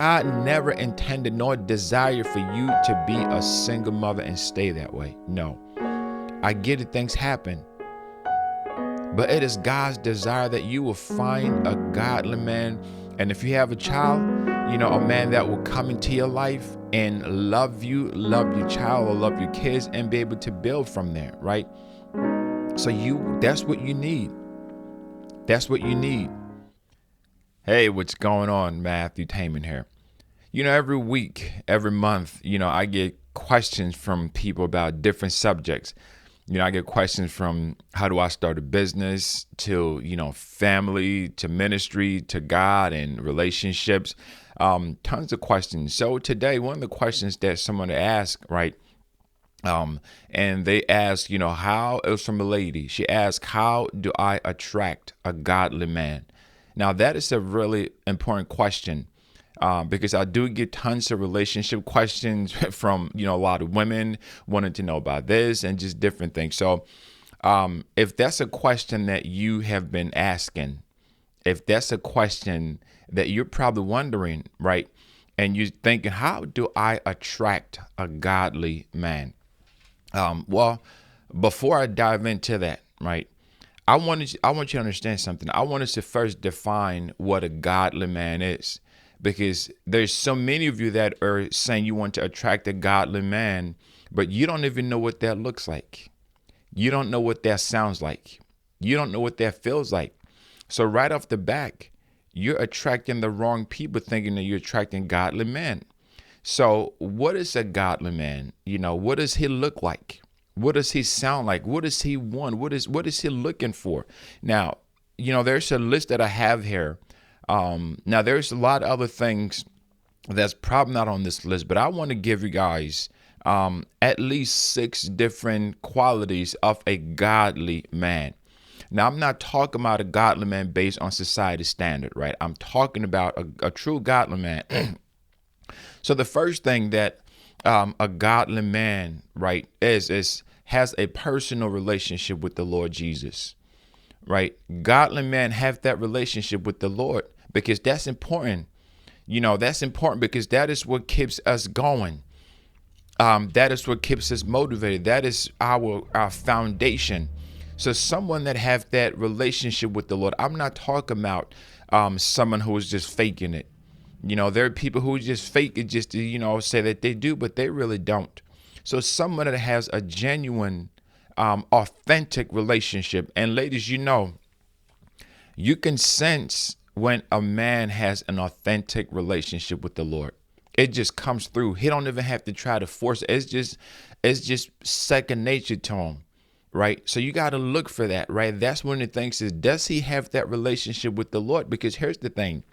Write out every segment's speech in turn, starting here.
God never intended nor desire for you to be a single mother and stay that way. No. I get it, things happen. But it is God's desire that you will find a godly man. And if you have a child, a man that will come into your life and love you, love your child or love your kids and be able to build from there, right? So that's what you need. That's what you need. Hey, what's going on? Matthew Taman here. Every week, every month, I get questions from people about different subjects. I get questions from how do I start a business to, family, to ministry, to God and relationships, tons of questions. So today, one of the questions that someone asked, right, and they asked, how, it was from a lady. She asked, how do I attract a godly man? Now, that is a really important question. Because I do get tons of relationship questions from, a lot of women wanting to know about this and just different things. So if that's a question that you have been asking, if that's a question that you're probably wondering, right, and you're thinking, how do I attract a godly man? Well, before I dive into that, right, I want you to understand something. I want us to first define what a godly man is. Because there's so many of you that are saying you want to attract a godly man, but you don't even know what that looks like. You don't know what that sounds like. You don't know what that feels like. So right off the back, you're attracting the wrong people thinking that you're attracting godly men. So what is a godly man? What does he look like? What does he sound like? What does he want? What is he looking for? Now, there's a list that I have here. Now, there's a lot of other things that's probably not on this list, but I want to give you guys at least 6 different qualities of a godly man. Now, I'm not talking about a godly man based on society standard, right? I'm talking about a true godly man. So the first thing that a godly man, right, has a personal relationship with the Lord Jesus. Right? Godly men have that relationship with the Lord because that's important. That's important because that is what keeps us going. That is what keeps us motivated. That is our foundation. So someone that have that relationship with the Lord, I'm not talking about someone who is just faking it. There are people who just fake it just to, say that they do, but they really don't. So someone that has a genuine authentic relationship. And ladies, you can sense when a man has an authentic relationship with the Lord. It just comes through. He don't even have to try to force it. It's just second nature to him, right? So you got to look for that, right? That's one of the things is, does he have that relationship with the Lord? Because here's the thing.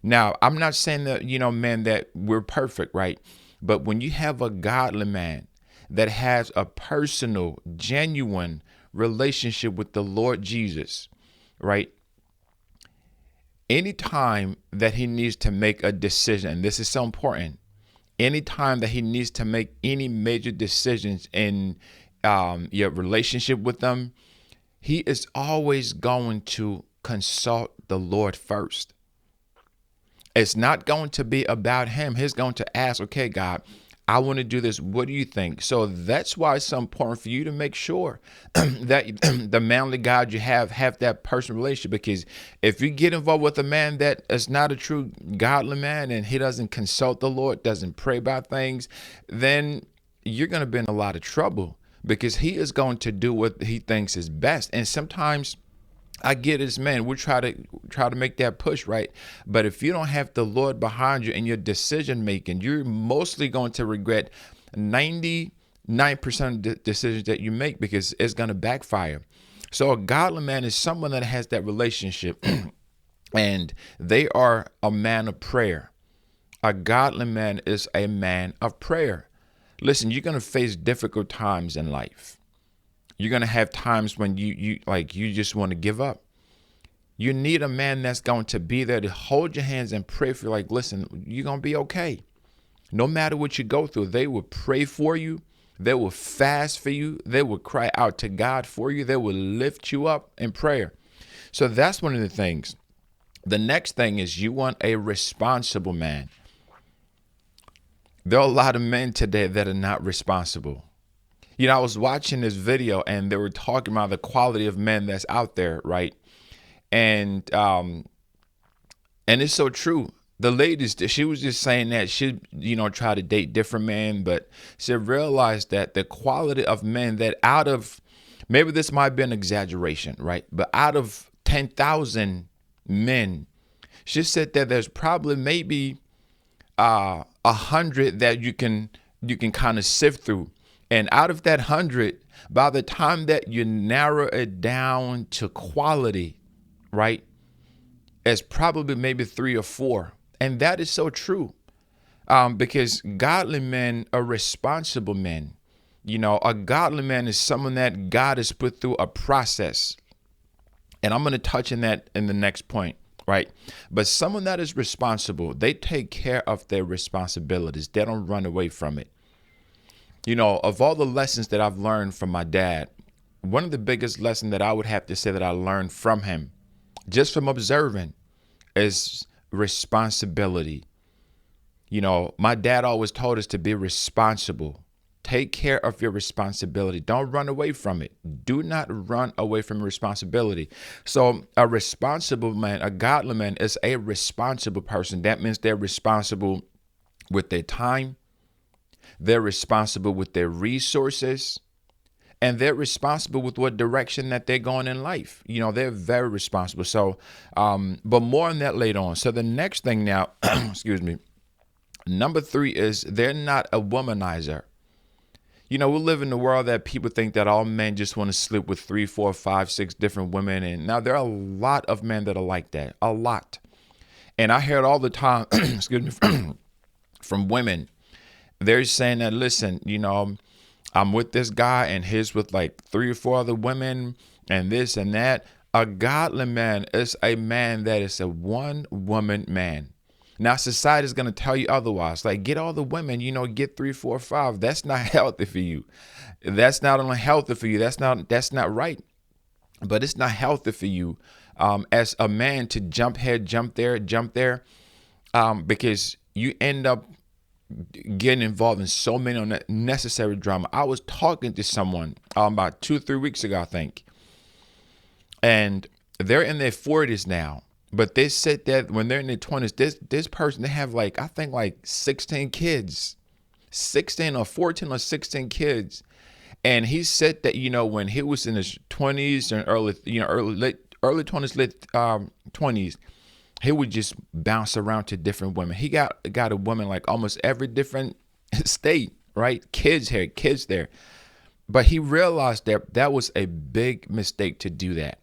Now, I'm not saying that, man, that we're perfect, right? But when you have a godly man that has a personal, genuine relationship with the Lord Jesus, right? Anytime that he needs to make a decision, and this is so important, anytime that he needs to make any major decisions in your relationship with them, he is always going to consult the Lord first. It's not going to be about him. He's going to ask, okay, God, I want to do this. What do you think? So that's why it's so important for you to make sure that the manly God you have that personal relationship. Because if you get involved with a man that is not a true godly man and he doesn't consult the Lord, doesn't pray about things, then you're going to be in a lot of trouble because he is going to do what he thinks is best. And sometimes I get it, man. We try to make that push, right? But if you don't have the Lord behind you in your decision making, you're mostly going to regret 99% of the decisions that you make because it's going to backfire. So a godly man is someone that has that relationship, and they are a man of prayer. A godly man is a man of prayer. Listen, you're going to face difficult times in life. You're going to have times when you just want to give up. You need a man that's going to be there to hold your hands and pray for you. Like, listen, you're going to be okay. No matter what you go through, they will pray for you. They will fast for you. They will cry out to God for you. They will lift you up in prayer. So that's one of the things. The next thing is you want a responsible man. There are a lot of men today that are not responsible. I was watching this video and they were talking about the quality of men that's out there, right? And it's so true. The ladies, she was just saying that she, try to date different men, but she realized that the quality of men that out of, maybe this might be an exaggeration, right? But out of 10,000 men, she said that there's probably maybe 100 that you can kind of sift through. And out of that 100, by the time that you narrow it down to quality, right, it's probably maybe 3 or 4. And that is so true, because godly men are responsible men. A godly man is someone that God has put through a process. And I'm going to touch on that in the next point, right? But someone that is responsible, they take care of their responsibilities. They don't run away from it. Of all the lessons that I've learned from my dad, one of the biggest lessons that I would have to say that I learned from him, just from observing, is responsibility. My dad always told us to be responsible. Take care of your responsibility. Don't run away from it. Do not run away from responsibility. So a responsible man, a godly man, is a responsible person. That means they're responsible with their time. They're responsible with their resources. And they're responsible with what direction that they're going in life. They're very responsible. So, but more on that later on. So the next thing now, excuse me, number 3 is they're not a womanizer. We live in a world that people think that all men just want to sleep with 3, 4, 5, 6 different women. And now there are a lot of men that are like that, a lot. And I hear it all the time, excuse me, from women. They're saying that, listen, I'm with this guy and he's with like 3 or 4 other women and this and that. A godly man is a man that is a one-woman man. Now, society is going to tell you otherwise. Like, get all the women, get 3, 4, 5. That's not healthy for you. That's not only healthy for you. That's not right. But it's not healthy for you as a man to jump here, jump there, because you end up getting involved in so many unnecessary drama. I was talking to someone about 2 or 3 weeks ago, I think, and they're in their 40s now. But they said that when they're in their 20s, this person, they have like 16 kids, 16 or 14 or 16 kids. And he said that, when he was in his 20s and early 20s, late 20s, he would just bounce around to different women. He got a woman like almost every different state, right? Kids here, kids there. But he realized that was a big mistake to do that.